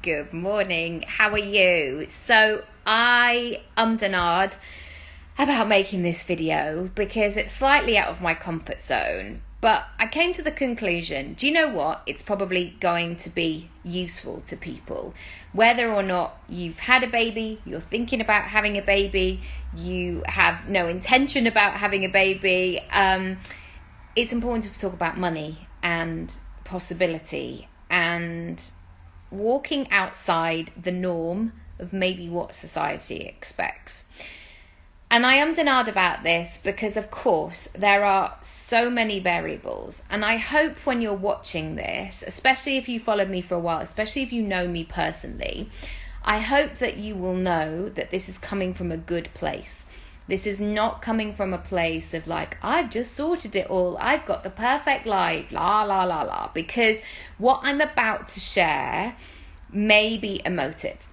Good morning. How are you? So I and ahed about making this video because it's slightly out of my comfort zone, but I came to the conclusion, do you know what? It's probably going to be useful to people. Whether or not you've had a baby, you're thinking about having a baby, you have no intention about having a baby, it's important to talk about money and possibility and walking outside the norm of maybe what society expects. And I am denied about this because, of course, there are so many variables. And I hope when you're watching this, especially if you followed me for a while, especially if you know me personally, I hope that you will know that this is coming from a good place. This is not coming from a place of like, I've just sorted it all, I've got the perfect life, la, la, la, la. Because what I'm about to share may be emotive.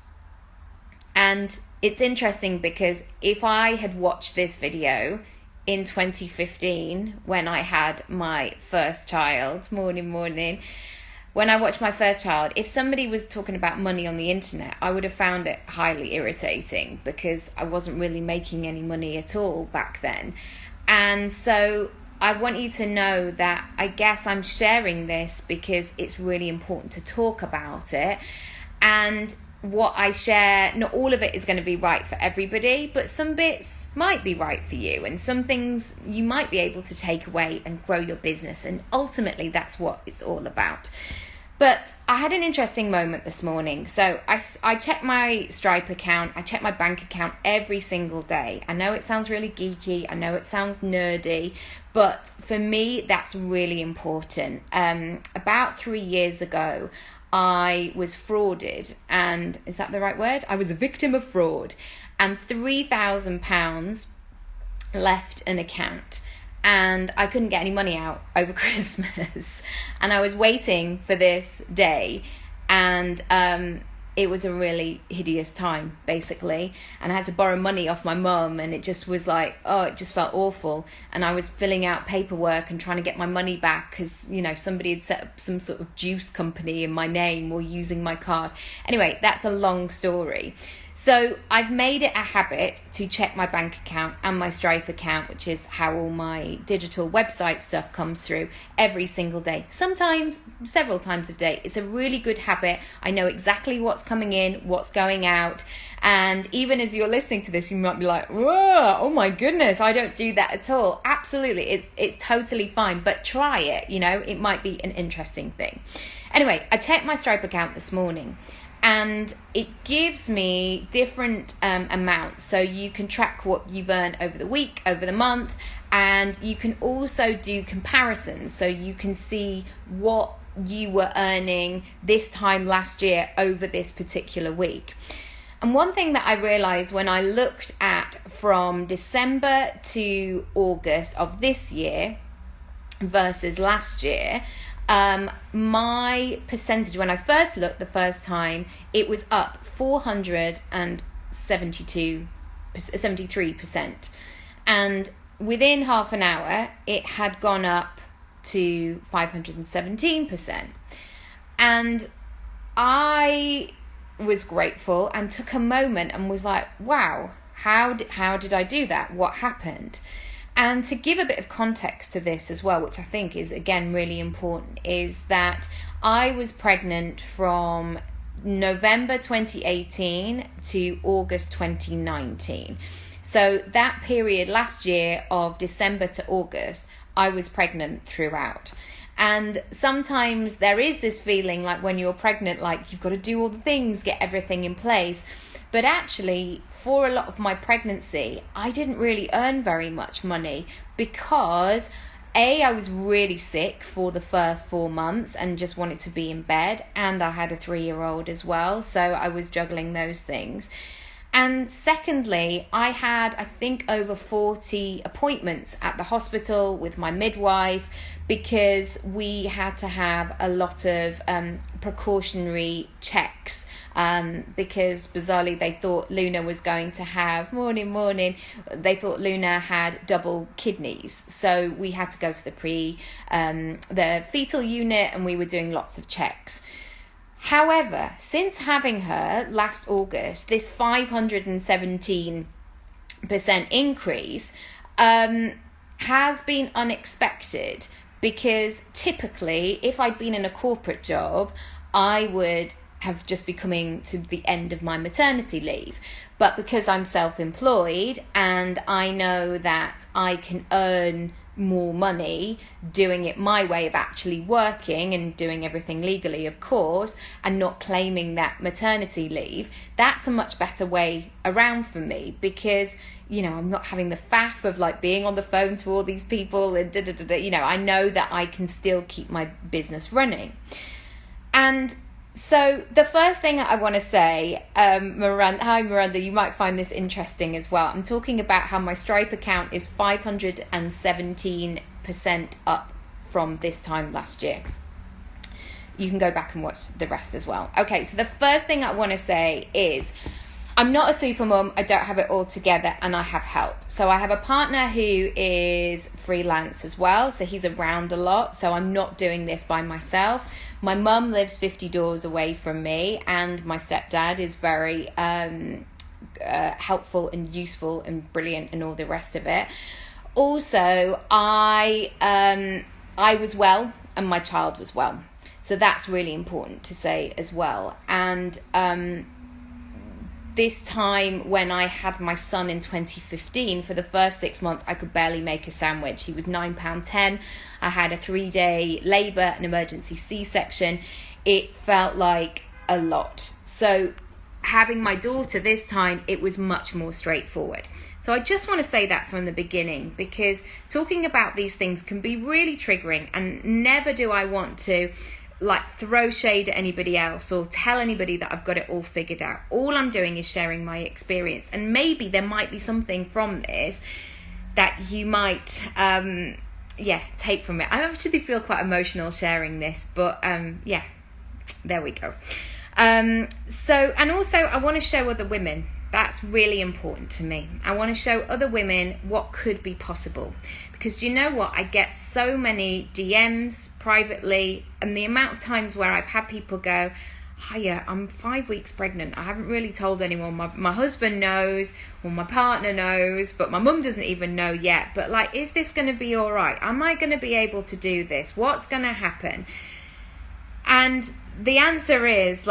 And it's interesting because if I had watched this video in 2015, when I had my first child, morning, when I watched my first child, if somebody was talking about money on the internet, I would have found it highly irritating because I wasn't really making any money at all back then. And so I want you to know that I guess I'm sharing this because it's really important to talk about it. And what I share, not all of it is going to be right for everybody, but some bits might be right for you, and some things you might be able to take away and grow your business, and ultimately that's what it's all about. But I had an interesting moment this morning. So I check my Stripe account, I check my bank account every single day. I know it sounds really geeky, I know it sounds nerdy, but for me that's really important. About 3 years ago, I was frauded, and is that the right word? I was a victim of fraud, and £3,000 left an account, and I couldn't get any money out over Christmas, and I was waiting for this day, and it was a really hideous time, basically, and I had to borrow money off my mum, and it just was like, it just felt awful, and I was filling out paperwork and trying to get my money back because, you know, somebody had set up some sort of juice company in my name or using my card. Anyway, that's a long story. So I've made it a habit to check my bank account and my Stripe account, which is how all my digital website stuff comes through, every single day. Sometimes, several times a day. It's a really good habit. I know exactly what's coming in, what's going out. And even as you're listening to this, you might be like, whoa, oh my goodness, I don't do that at all. Absolutely, it's totally fine. But try it, you know, it might be an interesting thing. Anyway, I checked my Stripe account this morning, and it gives me different amounts. So you can track what you've earned over the week, over the month, and you can also do comparisons. So you can see what you were earning this time last year over this particular week. And one thing that I realized when I looked at from December to August of this year versus last year, my percentage, when I first looked the first time, it was up 73%, and within half an hour it had gone up to 517%, and I was grateful and took a moment and was like, wow, how did I do that? What happened? And to give a bit of context to this as well, which I think is, again, really important, is that I was pregnant from November 2018 to August 2019. So that period last year of December to August, I was pregnant throughout. And sometimes there is this feeling like when you're pregnant, like you've got to do all the things, get everything in place. But actually, for a lot of my pregnancy, I didn't really earn very much money because I was really sick for the first 4 months and just wanted to be in bed. And I had a 3-year-old as well. So I was juggling those things. And secondly, I had, I think, over 40 appointments at the hospital with my midwife because we had to have a lot of precautionary checks because bizarrely they thought Luna was going to have, they thought Luna had double kidneys. So we had to go to the fetal unit and we were doing lots of checks. However, since having her last August, this 517% increase has been unexpected, because typically if I'd been in a corporate job, I would have just be coming to the end of my maternity leave. But because I'm self-employed and I know that I can earn more money doing it my way of actually working and doing everything legally, of course, and not claiming that maternity leave, that's a much better way around for me, because I'm not having the faff of like being on the phone to all these people and I know that I can still keep my business running. And so the first thing I want to say, Miranda, you might find this interesting as well. I'm talking about how my Stripe account is 517% up from this time last year. You can go back and watch the rest as well. Okay, so the first thing I want to say is I'm not a super mum, I don't have it all together, and I have help. So I have a partner who is freelance as well, so he's around a lot, so I'm not doing this by myself. My mum lives 50 doors away from me, and my stepdad is very helpful and useful and brilliant and all the rest of it. Also, I was well and my child was well. So that's really important to say as well. And this time when I had my son in 2015, for the first 6 months, I could barely make a sandwich. He was £9.10. I had a 3-day labour, an emergency C-section. It felt like a lot. So having my daughter this time, it was much more straightforward. So I just want to say that from the beginning, because talking about these things can be really triggering, and never do I want to throw shade at anybody else or tell anybody that I've got it all figured out. All I'm doing is sharing my experience, and maybe there might be something from this that you might take from it. I actually feel quite emotional sharing this, but there we go. So, and also I want to show other women. That's really important to me. I want to show other women what could be possible, because you know what? I get so many DMs privately, and the amount of times where I've had people go, hiya, I'm 5 weeks pregnant. I haven't really told anyone. My husband knows, or my partner knows, but my mum doesn't even know yet. But is this going to be all right? Am I going to be able to do this? What's going to happen? And the answer is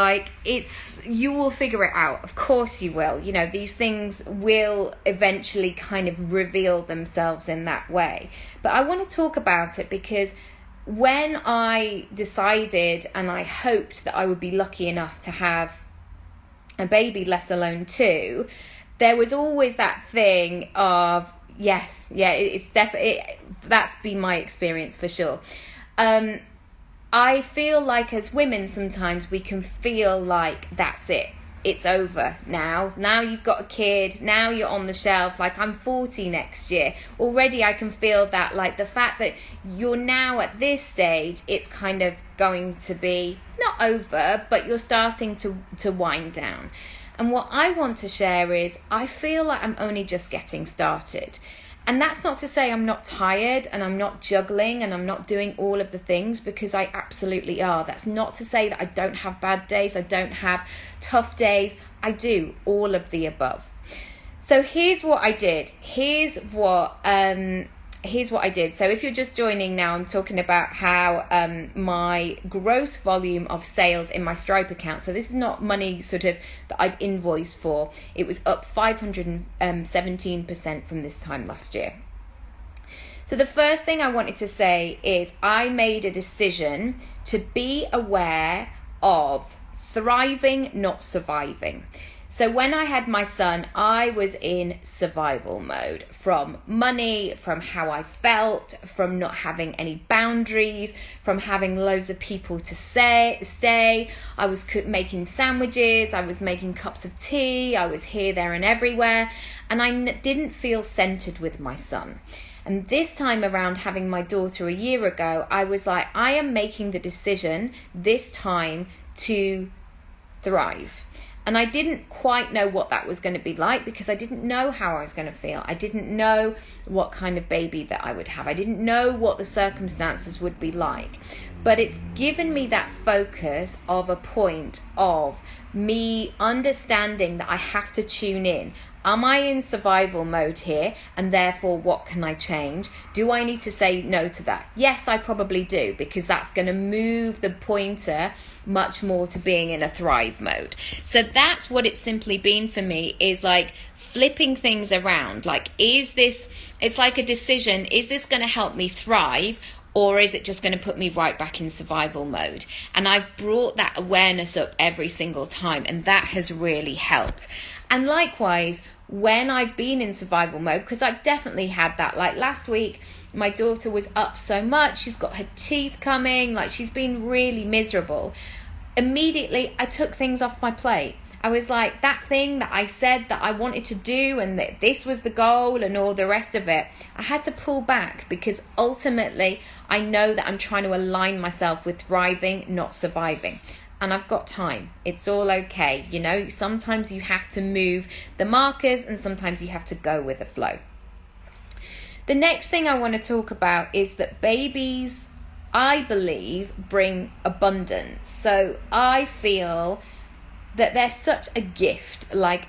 you will figure it out. Of course you will. These things will eventually kind of reveal themselves in that way. But I want to talk about it because when I decided, and I hoped that I would be lucky enough to have a baby, let alone two, there was always that thing of, it's definitely, that's been my experience for sure. I feel like as women sometimes we can feel like that's it. It's over now. Now you've got a kid. Now you're on the shelf. I'm 40 next year. Already I can feel that, the fact that you're now at this stage, it's kind of going to be not over, but you're starting to wind down. And what I want to share is I feel like I'm only just getting started. And that's not to say I'm not tired and I'm not juggling and I'm not doing all of the things, because I absolutely are. That's not to say that I don't have bad days, I don't have tough days. I do all of the above. So here's what I did. Here's what I did. So if you're just joining now, I'm talking about how my gross volume of sales in my Stripe account, so this is not money sort of that I've invoiced for, it was up 517% from this time last year. So the first thing I wanted to say is I made a decision to be aware of thriving, not surviving. So when I had my son, I was in survival mode, from money, from how I felt, from not having any boundaries, from having loads of people to stay. I was making sandwiches, I was making cups of tea, I was here, there and everywhere, and I didn't feel centered with my son. And this time around, having my daughter a year ago, I was like, I am making the decision this time to thrive. And I didn't quite know what that was going to be like, because I didn't know how I was going to feel. I didn't know what kind of baby that I would have. I didn't know what the circumstances would be like. But it's given me that focus of a point of me understanding that I have to tune in. Am I in survival mode here? And therefore, what can I change? Do I need to say no to that? Yes, I probably do, because that's going to move the pointer much more to being in a thrive mode. So that's what it's simply been for me, is like flipping things around. Like, is this, it's like a decision, is this going to help me thrive? Or is it just going to put me right back in survival mode? And I've brought that awareness up every single time, and that has really helped. And likewise, when I've been in survival mode, because I've definitely had that. Like last week, my daughter was up so much. She's got her teeth coming. Like, she's been really miserable. Immediately, I took things off my plate. I was like, that thing that I said that I wanted to do, and that this was the goal and all the rest of it, I had to pull back, because ultimately I know that I'm trying to align myself with thriving, not surviving. And I've got time. It's all okay. You know, sometimes you have to move the markers, and sometimes you have to go with the flow. The next thing I want to talk about is that babies, I believe, bring abundance. So I feel that they're such a gift. Like,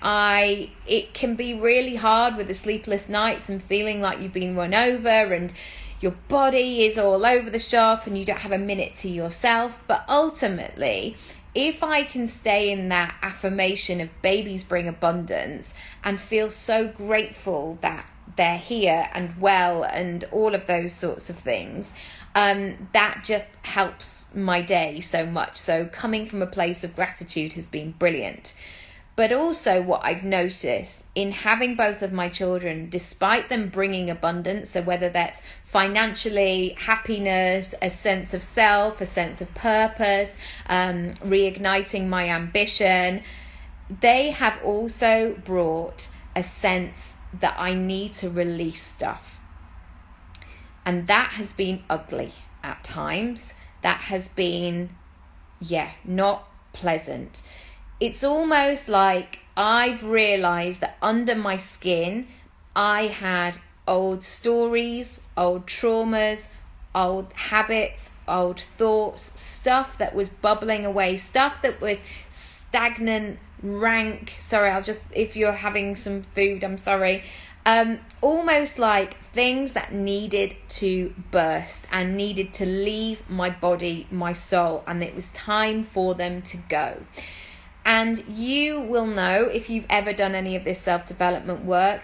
it can be really hard with the sleepless nights and feeling like you've been run over and your body is all over the shop and you don't have a minute to yourself. But ultimately, if I can stay in that affirmation of babies bring abundance and feel so grateful that they're here and well and all of those sorts of things, that just helps my day so much. So coming from a place of gratitude has been brilliant. But also what I've noticed in having both of my children, despite them bringing abundance, so whether that's financially, happiness, a sense of self, a sense of purpose, reigniting my ambition, they have also brought a sense that I need to release stuff. And that has been ugly at times. That has been, not pleasant. It's almost like I've realized that under my skin, I had old stories, old traumas, old habits, old thoughts, stuff that was bubbling away, stuff that was stagnant, rank. Sorry, if you're having some food, I'm sorry. Almost like things that needed to burst and needed to leave my body, my soul, and it was time for them to go. And you will know, if you've ever done any of this self-development work,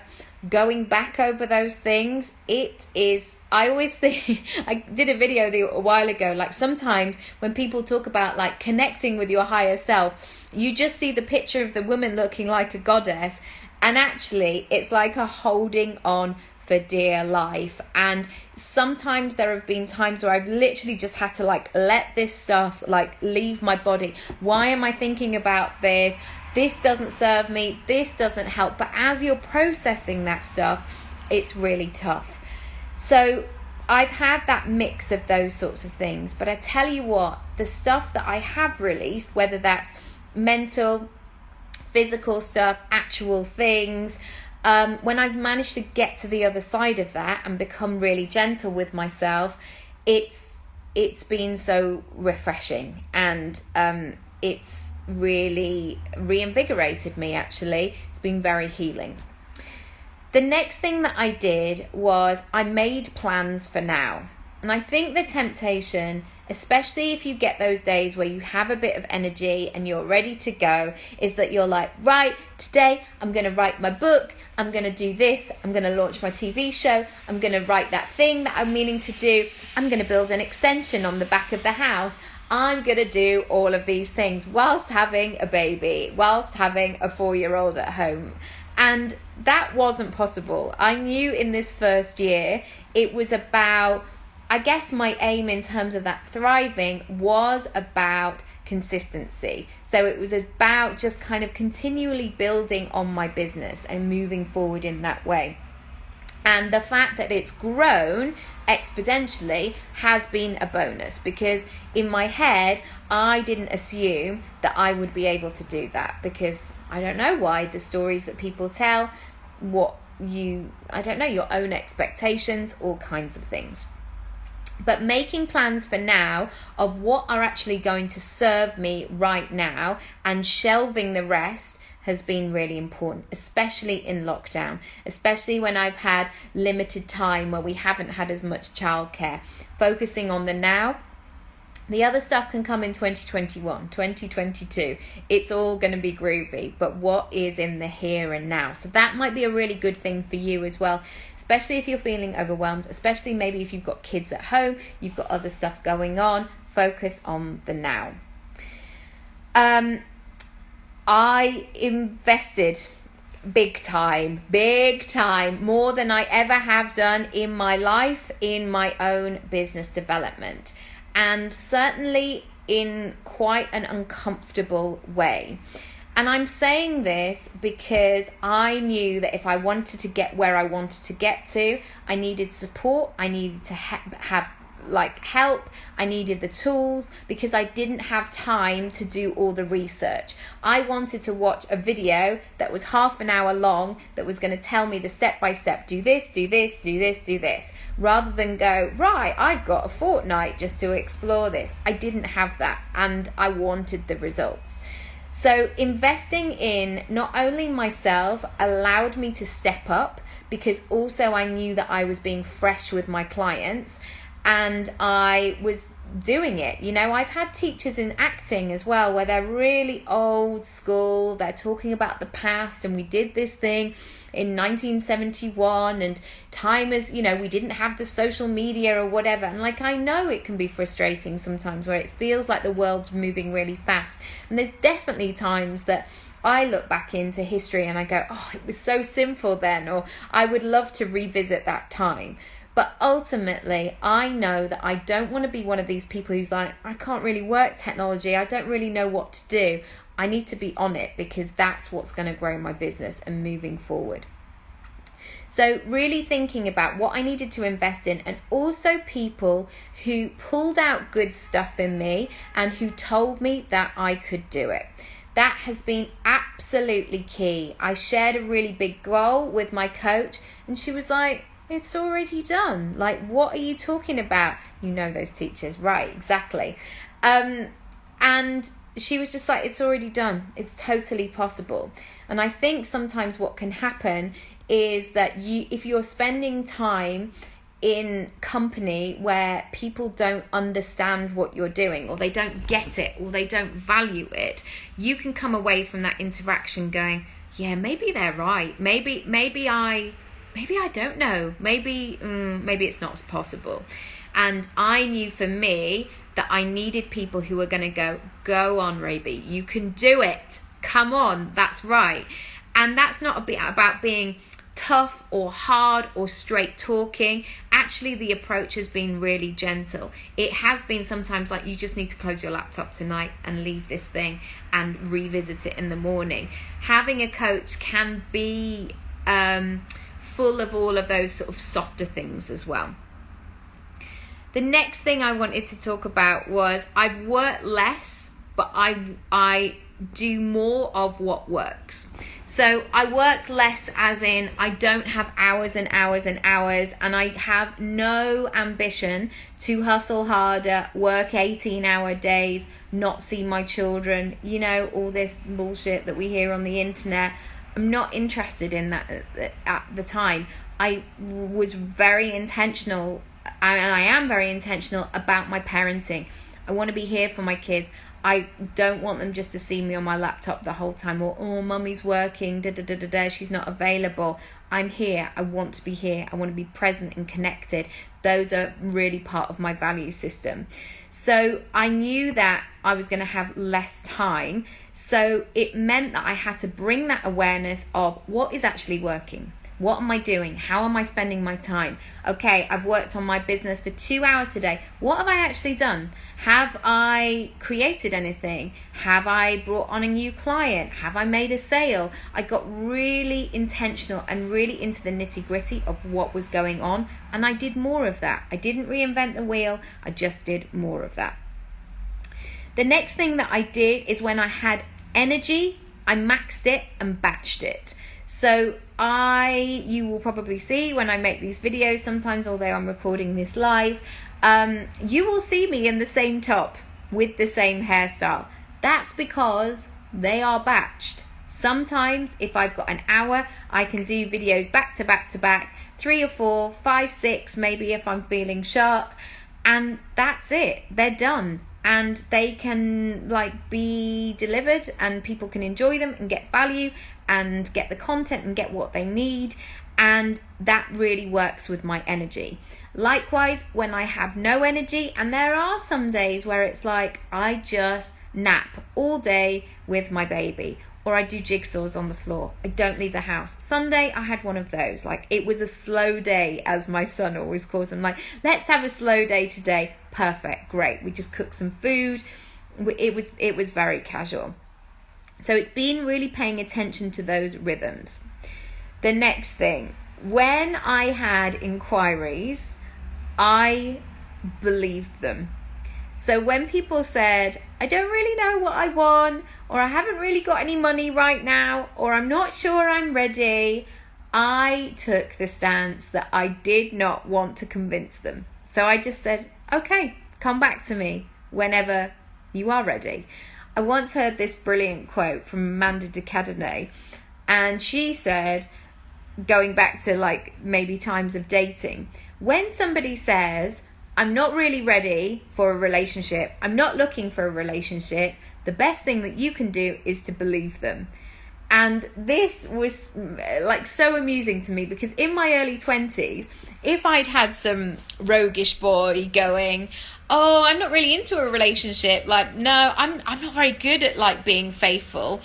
going back over those things, it is, I always think, I did a video a while ago, like sometimes when people talk about like connecting with your higher self, you just see the picture of the woman looking like a goddess, and actually it's like a holding on for dear life. And sometimes there have been times where I've literally just had to like let this stuff like leave my body. Why am I thinking about this? This doesn't serve me. This doesn't help. But as you're processing that stuff, it's really tough. So I've had that mix of those sorts of things. But I tell you what, the stuff that I have released, whether that's mental, physical stuff, actual things, when I've managed to get to the other side of that and become really gentle with myself, it's been so refreshing, and it's really reinvigorated me. Actually, it's been very healing. The next thing that I did was I made plans for now. And I think the temptation, especially if you get those days where you have a bit of energy and you're ready to go, is that you're like, right, today I'm going to write my book, I'm going to do this, I'm going to launch my TV show, I'm going to write that thing that I'm meaning to do, I'm going to build an extension on the back of the house, I'm going to do all of these things whilst having a baby, whilst having a 4-year-old at home. And that wasn't possible. I knew in this first year it was about, I guess my aim in terms of that thriving was about consistency. So it was about just kind of continually building on my business and moving forward in that way. And the fact that it's grown exponentially has been a bonus, because in my head, I didn't assume that I would be able to do that, because I don't know why, the stories that people tell, I don't know, your own expectations, all kinds of things. But making plans for now of what are actually going to serve me right now and shelving the rest has been really important, especially in lockdown, especially when I've had limited time where we haven't had as much childcare. Focusing on the now. The other stuff can come in 2021, 2022. It's all going to be groovy, but what is in the here and now? So that might be a really good thing for you as well, especially if you're feeling overwhelmed, especially maybe if you've got kids at home, you've got other stuff going on. Focus on the now. I invested big time, more than I ever have done in my life in my own business development, and certainly in quite an uncomfortable way. And I'm saying this because I knew that if I wanted to get where I wanted to get to, I needed support, I needed to have help, I needed the tools, because I didn't have time to do all the research. I wanted to watch a video that was half an hour long that was going to tell me the step-by-step, do this, do this, do this, do this, rather than go, right, I've got a fortnight just to explore this. I didn't have that, and I wanted the results. So investing in not only myself allowed me to step up, because also I knew that I was being fresh with my clients, and I was doing it. You know, I've had teachers in acting as well where they're really old school, they're talking about the past, and we did this thing in 1971, and time is, you know, we didn't have the social media or whatever. And I know it can be frustrating sometimes where it feels like the world's moving really fast, and there's definitely times that I look back into history and I go, oh, it was so simple then, or I would love to revisit that time. But ultimately, I know that I don't want to be one of these people who's like, I can't really work technology, I don't really know what to do. I need to be on it, because that's what's going to grow my business and moving forward. So really thinking about what I needed to invest in, and also people who pulled out good stuff in me and who told me that I could do it. That has been absolutely key. I shared a really big goal with my coach, and she was like, it's already done. What are you talking about? You know those teachers, right? Exactly. And she was just like, it's already done. It's totally possible. And I think sometimes what can happen is that if you're spending time in company where people don't understand what you're doing, or they don't get it, or they don't value it, you can come away from that interaction going, yeah, maybe they're right. Maybe I don't know. Maybe it's not possible. And I knew for me that I needed people who were going to go on, Raby, you can do it. Come on, that's right. And that's not about being tough or hard or straight talking. Actually, the approach has been really gentle. It has been sometimes like, you just need to close your laptop tonight and leave this thing and revisit it in the morning. Having a coach can be full of all of those sort of softer things as well. The next thing I wanted to talk about was I've worked less, but I do more of what works. So I work less as in I don't have hours and hours and hours, and I have no ambition to hustle harder, work 18-hour days, not see my children, you know, all this bullshit that we hear on the internet. I'm not interested in that at the time. I was very intentional, and I am very intentional about my parenting. I want to be here for my kids. I don't want them just to see me on my laptop the whole time, or, oh, mummy's working, she's not available. I'm here. I want to be here. I want to be present and connected. Those are really part of my value system. So I knew that I was going to have less time. So it meant that I had to bring that awareness of what is actually working. What am I doing? How am I spending my time? Okay, I've worked on my business for 2 hours today. What have I actually done? Have I created anything? Have I brought on a new client? Have I made a sale? I got really intentional and really into the nitty-gritty of what was going on, and I did more of that. I didn't reinvent the wheel, I just did more of that. The next thing that I did is when I had energy, I maxed it and batched it. So you will probably see when I make these videos sometimes, although I'm recording this live, you will see me in the same top with the same hairstyle. That's because they are batched. Sometimes if I've got an hour, I can do videos back to back to back, 3 or 4, 5, 6, maybe if I'm feeling sharp, and that's it. They're done. And they can be delivered and people can enjoy them and get value and get the content and get what they need, and that really works with my energy. Likewise, when I have no energy, and there are some days where it's like I just nap all day with my baby, or I do jigsaws on the floor, I don't leave the house. Sunday I had one of those, it was a slow day, as my son always calls them, let's have a slow day today. Perfect, great. We just cooked some food. It was very casual. So it's been really paying attention to those rhythms. The next thing, when I had inquiries, I believed them. So when people said, I don't really know what I want, or I haven't really got any money right now, or I'm not sure I'm ready, I took the stance that I did not want to convince them. So I just said, okay, come back to me whenever you are ready. I once heard this brilliant quote from Amanda de Cadenet, and she said, going back to maybe times of dating, when somebody says, I'm not really ready for a relationship, I'm not looking for a relationship, the best thing that you can do is to believe them. And this was so amusing to me, because in my early 20s, if I'd had some roguish boy going, oh, I'm not really into a relationship, no, I'm not very good at being faithful,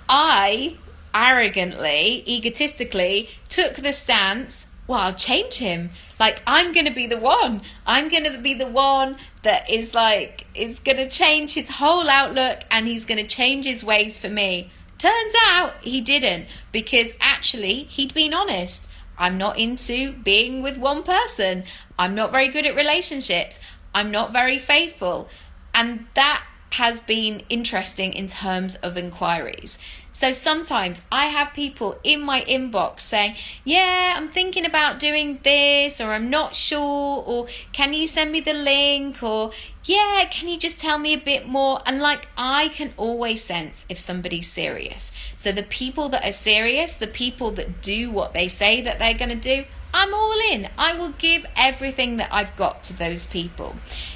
I arrogantly, egotistically took the stance, well, I'll change him. I'm going to be the one. I'm going to be the one that is going to change his whole outlook, and he's going to change his ways for me. Turns out he didn't, because actually he'd been honest. I'm not into being with one person. I'm not very good at relationships. I'm not very faithful. And that has been interesting in terms of inquiries. So sometimes I have people in my inbox saying, yeah, I'm thinking about doing this, or I'm not sure, or can you send me the link, or yeah, can you just tell me a bit more? And I can always sense if somebody's serious. So the people that are serious, the people that do what they say that they're going to do, I'm all in. I will give everything that I've got to those people.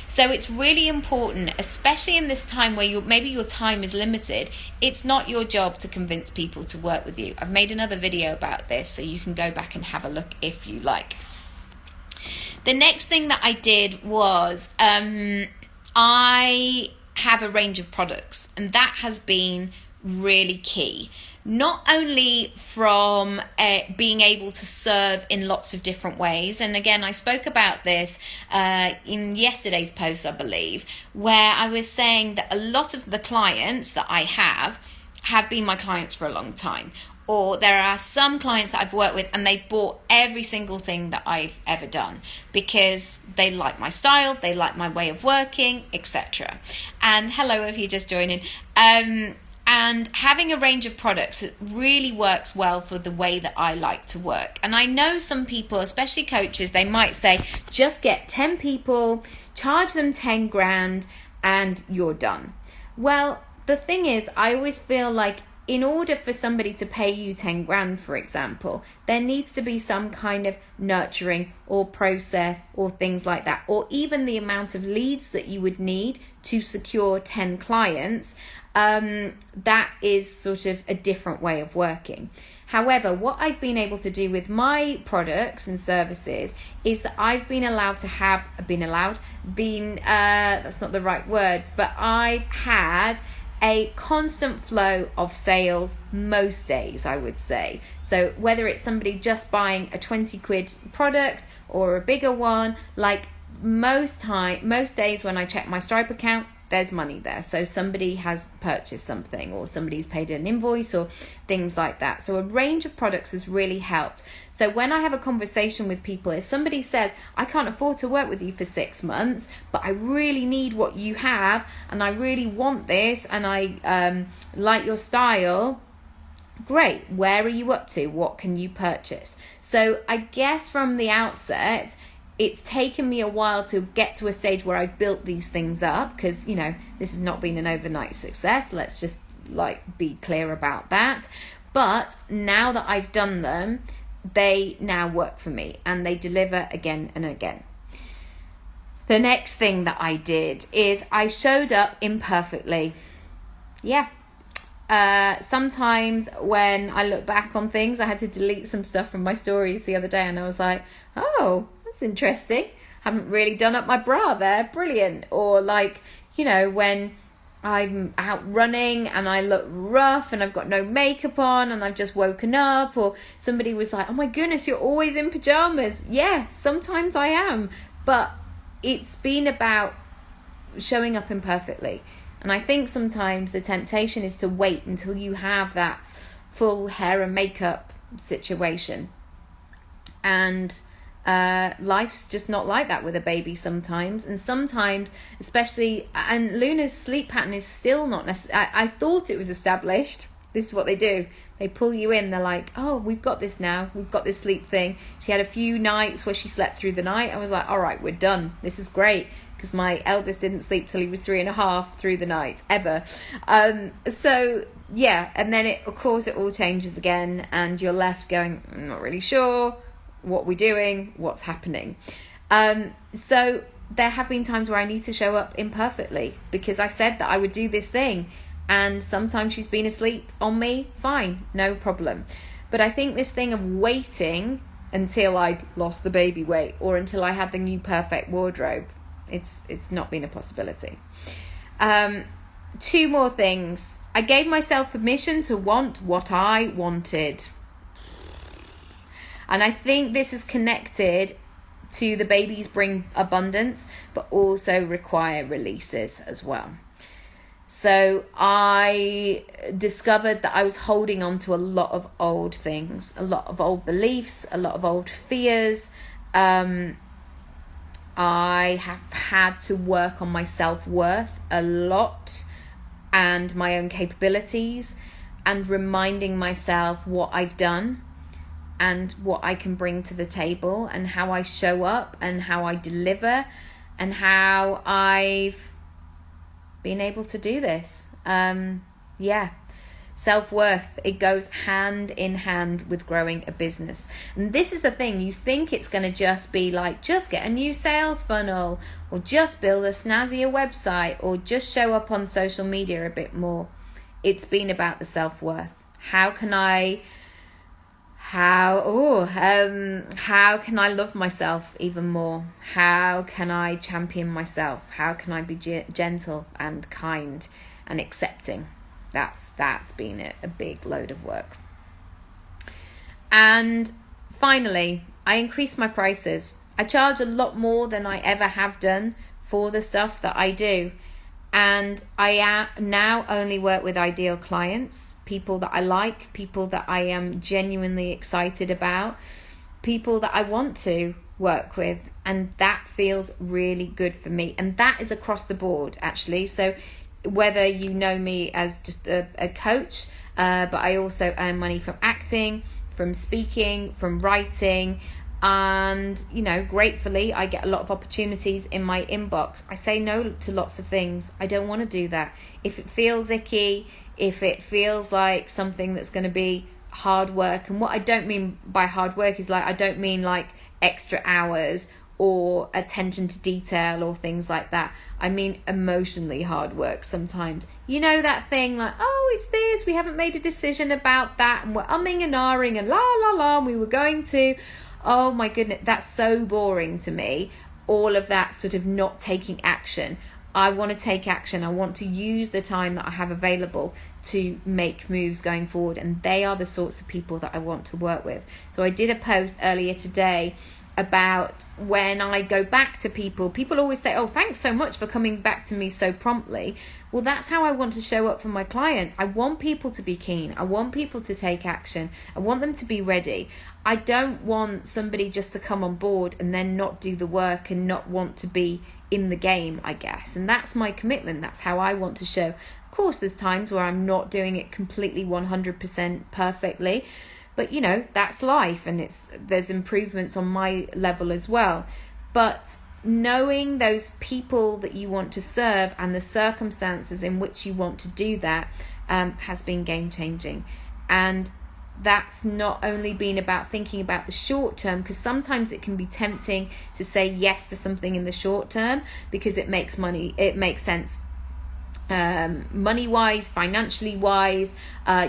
So it's really important, especially in this time where maybe your time is limited. It's not your job to convince people to work with you. I've made another video about this, so you can go back and have a look if you like. The next thing that I did was I have a range of products, and that has been really key. Not only from being able to serve in lots of different ways, and again I spoke about this in yesterday's post, I believe, where I was saying that a lot of the clients that I have been my clients for a long time, or there are some clients that I've worked with and they've bought every single thing that I've ever done because they like my style, they like my way of working, etc. And hello if you're just joining. And having a range of products, it really works well for the way that I like to work. And I know some people, especially coaches, they might say, just get 10 people, charge them 10 grand, and you're done. Well, the thing is, I always feel like in order for somebody to pay you 10 grand, for example, there needs to be some kind of nurturing or process or things like that, or even the amount of leads that you would need to secure 10 clients. That is sort of a different way of working. However, what I've been able to do with my products and services is that I've been allowed to that's not the right word, but I've had a constant flow of sales most days, I would say. So whether it's somebody just buying a 20 quid product or a bigger one, like most days when I check my Stripe account, there's money there. So somebody has purchased something, or somebody's paid an invoice, or things like that. So a range of products has really helped. So when I have a conversation with people, if somebody says, I can't afford to work with you for 6 months, but I really need what you have, and I really want this, and I like your style, great, where are you up to? What can you purchase? So I guess from the outset, it's taken me a while to get to a stage where I've built these things up, because, you know, this has not been an overnight success. Let's just be clear about that. But now that I've done them, they now work for me and they deliver again and again. The next thing that I did is I showed up imperfectly. Yeah. Sometimes when I look back on things, I had to delete some stuff from my stories the other day, and I was like, oh, that's interesting. Haven't really done up my bra there. Brilliant. Or when I'm out running and I look rough and I've got no makeup on and I've just woken up, or somebody was like, oh my goodness, you're always in pajamas. Yeah, sometimes I am, but it's been about showing up imperfectly. And I think sometimes the temptation is to wait until you have that full hair and makeup situation. And life's just not like that with a baby sometimes. And sometimes, especially, and Luna's sleep pattern is still not necessarily, I thought it was established. This is what they do. They pull you in. They're like, oh, we've got this now. We've got this sleep thing. She had a few nights where she slept through the night. I was like, all right, we're done. This is great. Because my eldest didn't sleep till he was 3.5 through the night, ever. So, yeah. And then, of course, it all changes again. And you're left going, I'm not really sure what we're doing, what's happening. So there have been times where I need to show up imperfectly, because I said that I would do this thing. And sometimes she's been asleep on me. Fine, no problem. But I think this thing of waiting until I'd lost the baby weight, or until I had the new perfect wardrobe, it's not been a possibility. 2 more things. I gave myself permission to want what I wanted. And I think this is connected to the babies bring abundance, but also require releases as well. So I discovered that I was holding on to a lot of old things, a lot of old beliefs, a lot of old fears. I have had to work on my self-worth a lot, and my own capabilities, and reminding myself what I've done and what I can bring to the table, and how I show up and how I deliver, and how I've been able to do this. Self-worth, it goes hand in hand with growing a business. And this is the thing, you think it's going to just be like, just get a new sales funnel, or just build a snazzier website, or just show up on social media a bit more. It's been about the self-worth. How can I love myself even more? How can I champion myself? How can I be gentle and kind and accepting? That's been a big load of work. And finally, I increased my prices. I charge a lot more than I ever have done for the stuff that I do. And I now only work with ideal clients, people that I like, people that I am genuinely excited about, people that I want to work with. And that feels really good for me. And that is across the board, actually. So whether you know me as just a coach, but I also earn money from acting, from speaking, from writing, and gratefully I get a lot of opportunities in my inbox. I say no to lots of things. I don't want to do that. If it feels icky, if it feels like something that's going to be hard work, and what I don't mean by hard work is I don't mean extra hours or attention to detail or things like that. I mean emotionally hard work sometimes. That thing it's this, we haven't made a decision about that, and we're umming and ahhing and la la la, and we were going to, oh my goodness, that's so boring to me. All of that sort of not taking action. I want to take action. I want to use the time that I have available to make moves going forward. And they are the sorts of people that I want to work with. So I did a post earlier today about when I go back to people always say, oh, thanks so much for coming back to me so promptly. Well, that's how I want to show up for my clients. I want people to be keen. I want people to take action. I want them to be ready. I don't want somebody just to come on board and then not do the work and not want to be in the game, I guess. And that's my commitment. That's how I want to show. Of course, there's times where I'm not doing it completely 100% perfectly. But, you know, that's life, and there's improvements on my level as well. But knowing those people that you want to serve and the circumstances in which you want to do that has been game-changing. And that's not only been about thinking about the short term, because sometimes it can be tempting to say yes to something in the short term because it makes sense money wise, financially wise,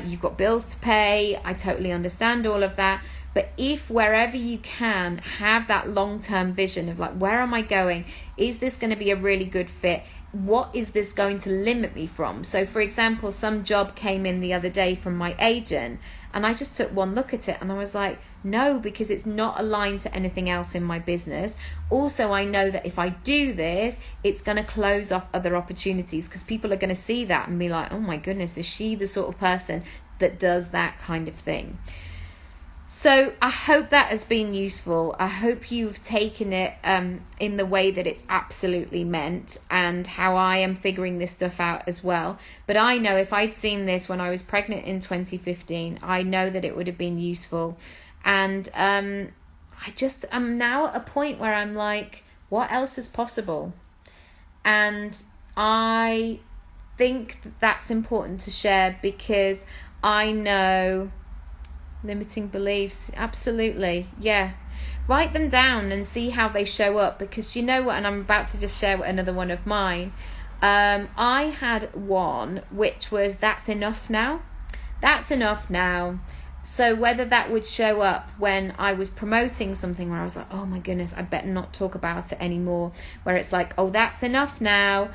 you've got bills to pay. I totally understand all of that. But if wherever you can have that long-term vision of like, where am I going? Is this going to be a really good fit? What is this going to limit me from? So for example, some job came in the other day from my agent, and I just took one look at it and I was like, no, because it's not aligned to anything else in my business. Also, I know that if I do this, it's going to close off other opportunities, because people are going to see that and be like, oh my goodness, is she the sort of person that does that kind of thing? So I hope that has been useful. I hope you've taken it in the way that it's absolutely meant, and how I am figuring this stuff out as well. But I know if I'd seen this when I was pregnant in 2015, I know that it would have been useful. And I'm now at a point where I'm like, what else is possible? And I think that's important to share, because I know limiting beliefs, absolutely, yeah. Write them down and see how they show up, because you know what, and I'm about to just share another one of mine. I had one which was, that's enough now. That's enough now. So whether that would show up when I was promoting something where I was like, oh my goodness, I better not talk about it anymore, where it's like, oh, that's enough now.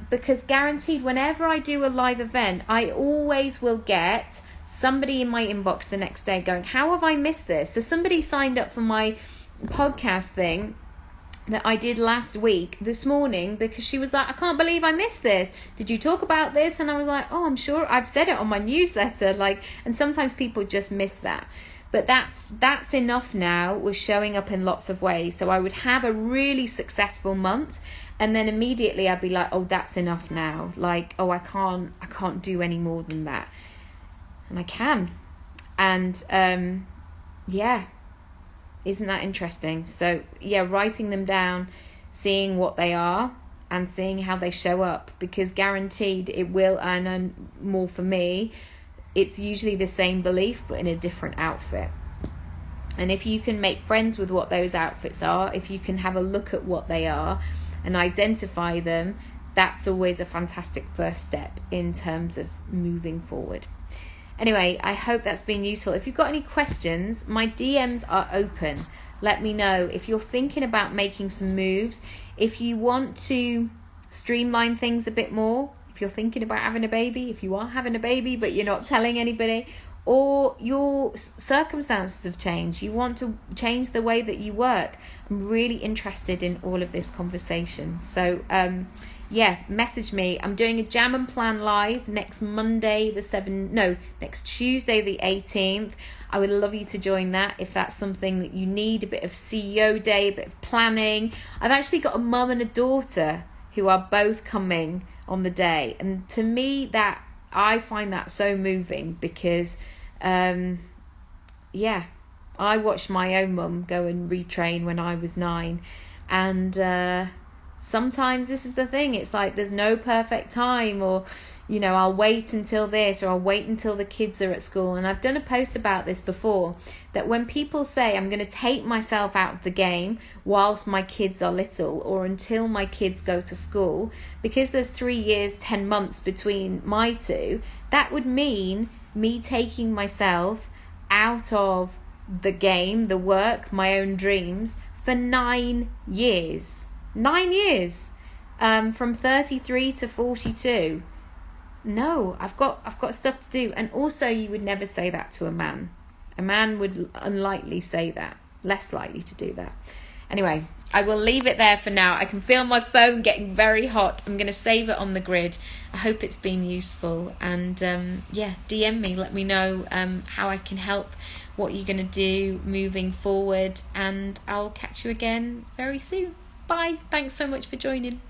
Because guaranteed, whenever I do a live event, I always will get somebody in my inbox the next day going, how have I missed this? So somebody signed up for my podcast thing that I did last week this morning, because she was like, I can't believe I missed this. Did you talk about this? And I was like, oh, I'm sure I've said it on my newsletter. And sometimes people just miss that. But that's enough now was showing up in lots of ways. So I would have a really successful month, and then immediately I'd be like, oh, that's enough now. Like, oh, I can't do any more than that. And I can. And yeah, isn't that interesting? So yeah, writing them down, seeing what they are and seeing how they show up, because guaranteed it will earn more for me. It's usually the same belief but in a different outfit. And if you can make friends with what those outfits are, if you can have a look at what they are and identify them, that's always a fantastic first step in terms of moving forward. Anyway, I hope that's been useful. If you've got any questions, my DMs are open. Let me know. If you're thinking about making some moves, if you want to streamline things a bit more, if you're thinking about having a baby, if you are having a baby but you're not telling anybody, or your circumstances have changed, you want to change the way that you work, I'm really interested in all of this conversation. So yeah, message me. I'm doing a Jam and Plan live next Tuesday the 18th. I would love you to join that if that's something that you need, a bit of CEO day, a bit of planning. I've actually got a mum and a daughter who are both coming on the day, and to me that I find that so moving, because yeah, I watched my own mum go and retrain when I was 9, and sometimes this is the thing, it's like there's no perfect time, or you know, I'll wait until this, or I'll wait until the kids are at school. And I've done a post about this before, that when people say I'm going to take myself out of the game whilst my kids are little, or until my kids go to school, because there's 3 years 10 months between my two, that would mean me taking myself out of the game, the work, my own dreams, for 9 years. 9 years. from 33 to 42. No, I've got stuff to do. And also, you would never say that to a man. A man would unlikely say that, less likely to do that. Anyway, I will leave it there for now. I can feel my phone getting very hot. I'm going to save it on the grid. I hope it's been useful. And yeah, DM me. Let me know how I can help, what you're going to do moving forward. And I'll catch you again very soon. Bye. Thanks so much for joining.